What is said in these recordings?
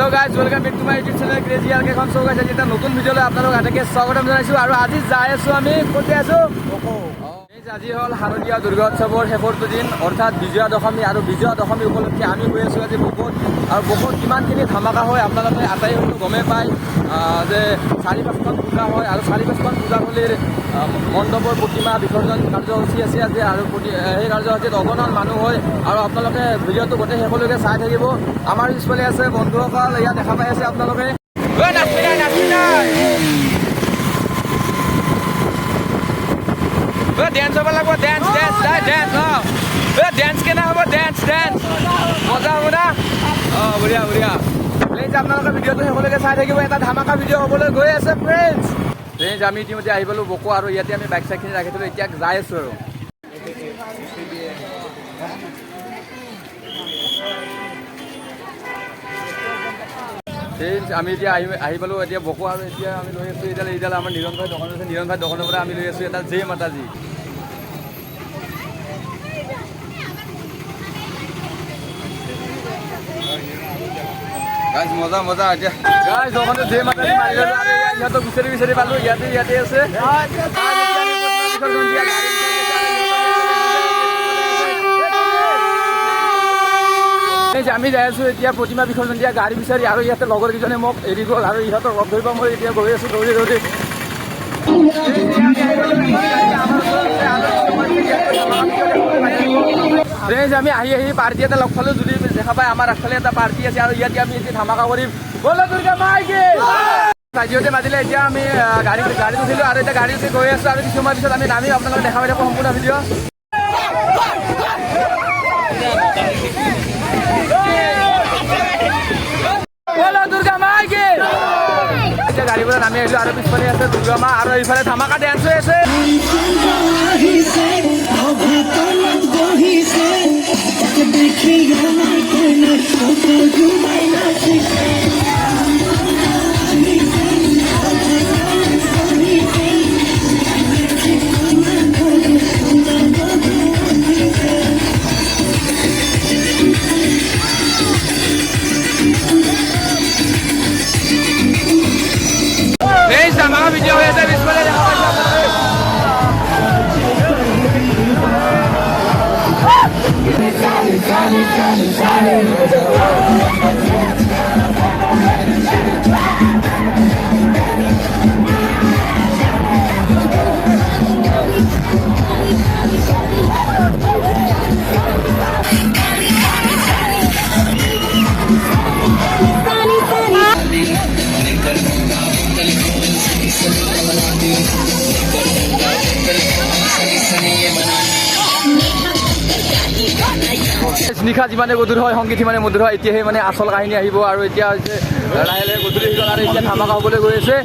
Hello' guys welcome back to my YouTube channel crazy আৰ কেখন show' guys. এটা নতুন ভিডিঅ'লৈ আপোনালোক আটাইকে স্বাগতম জনাইছোঁ। আৰু আজি যাই আছোঁ আমি ক'ত আছোঁ আজি হ'ল শাৰদীয় দুৰ্গা উৎসৱৰ শেষৰটো দিন, অৰ্থাৎ বিজয়া দশমী। আৰু বিজয়া দশমী উপলক্ষে আমি গৈ আছোঁ আজি বকোত। আৰু বকোত কিমানখিনি ধামাকা হয় আপোনালোকে আটাই হয়তো গমেই পায় যে 4-5খন পূজা হয়। আৰু 4-5খন পূজাথলীৰ মণ্ডপৰ প্ৰতিমা বিসৰ্জন কাৰ্যসূচী আছে আজি। আৰু সেই কাৰ্যসূচীত অগণন মানুহ হয়। আৰু আপোনালোকে ভিডিঅ'টো গোটেই শেষলৈকে চাই থাকিব। আমাৰ পিছফালে আছে বন্ধুসকল, ইয়াত দেখা পাই আছে আপোনালোকে। ডেন্স হ'ব লাগিব, ডেন্স ডেন্স ডেন্স ডেন্স কেনে হ'ব, ডেন্স ডেন্স মজা হ'ব না। বঢ়িয়া বঢ়িয়া। প্লিজ আপোনালোকে ভিডিঅ'টো শেষলৈকে চাই থাকিব। এটা ধামাকা ভিডিঅ' হ'বলৈ গৈ আছে ফ্ৰেণ্ডছ। আমি ইতিমধ্যে আহি পালোঁ বকো, আৰু ইয়াতে আমি বাইক চাইকখিনি ৰাখি থলোঁ। এতিয়া যাই আছোঁ আৰু আমি এতিয়া আহি পালোঁ এতিয়া বকো। আৰু এতিয়া আমি লৈ আছোঁ এইডাল আমাৰ নিৰণ ভাই দোকান আছে। নিৰণ ভাই দোকানৰ পৰা আমি লৈ আছোঁ এটা জয় মাতাজী। গাইজ মজা মজা। এতিয়া গাইজ দোকানত জয় মাতাজী মাৰি ল'লোঁ। আৰু ইহঁতক বিচাৰি পালোঁ, ইয়াতে আছে। আমি যাই আছোঁ এতিয়া প্ৰতিমা বিসৰ্জন দিয়া গাড়ী বিচাৰি। আৰু ইয়াতে লগৰ কেইজনে মোক এৰি গ'ল, আৰু ইহঁতক লগ ধৰিব মই এতিয়া গৈ আছোঁ দৌৰি। আমি আহি পাৰ্টি এটা লগ পালোঁ। যদি দেখা পাই আমাৰ আগফালে এটা পাৰ্টি আছে, আৰু ইয়াতে আমি এতিয়া ধামাকা কৰিম। ব'লা দুৰ্গা মাইকে ৰাজ্যতে বাজিলে। এতিয়া আমি গাড়ীত উঠিলোঁ, আৰু এতিয়া গাড়ী উঠি গৈ আছোঁ। আৰু কিছু সময় পিছত আমি নামি আপোনালোকে দেখা পাই থাকোঁ সম্পূৰ্ণ ভিডিঅ'। দুৰ্গা মাইকে এতিয়া গাড়ীৰ পৰা নামি আহিলোঁ, আৰু পিছফালে আছে দুৰ্গা মা, আৰু এইফালে ধামাকা ডেন্স হৈ আছে। ধামাকা ভিডিঅ' হৈ আছে পিছফালে দেখা পাইছে নিশা যিমানে গধুৰ হয় সংগীত সিমানে মধুৰ হয়। এতিয়াহে মানে আচল কাহিনী আহিব। আৰু এতিয়া হৈছে লাহে লাহে গধূলি হৈ গ'ল, আৰু এতিয়া ধামাকা হ'বলৈ গৈ আছে।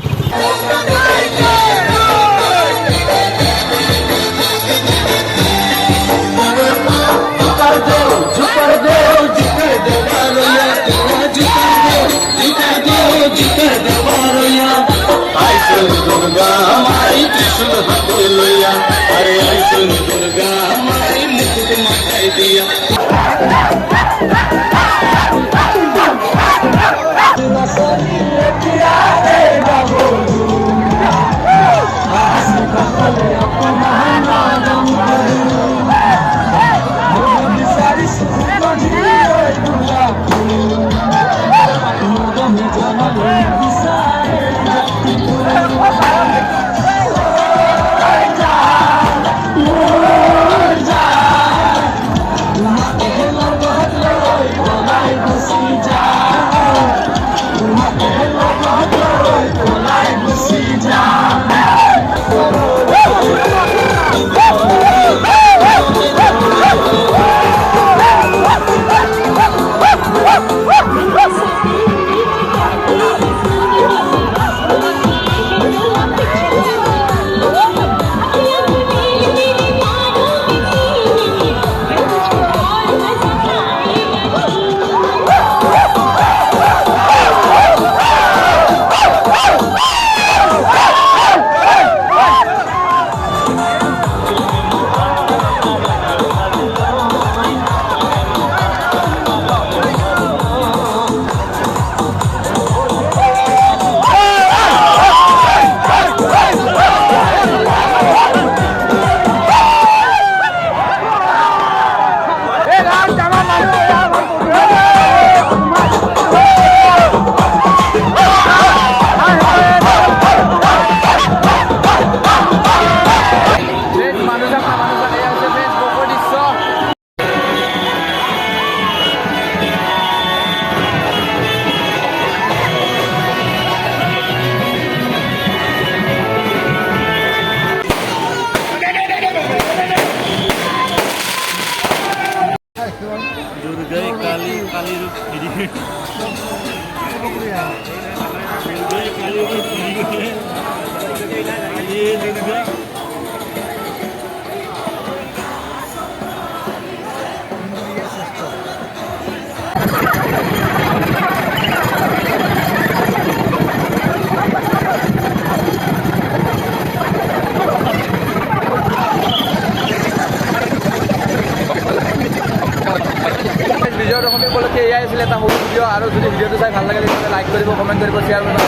বিজয়া দশমী উপলক্ষে এয়াই আছিলে এটা সৰু ভিডিঅ' আৰু যদি ভিডিঅ'টো চাই ভাল লাগে তেতিয়াহ'লে লাইক কৰিব কমেণ্ট কৰিব শ্বেয়াৰ কৰিব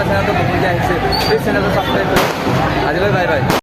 চেনেলটো নতুনকৈ আহিছে প্লিজ চেনেলটো ছাবস্ক্ৰাইব কৰিব আজিলৈ বাই বাই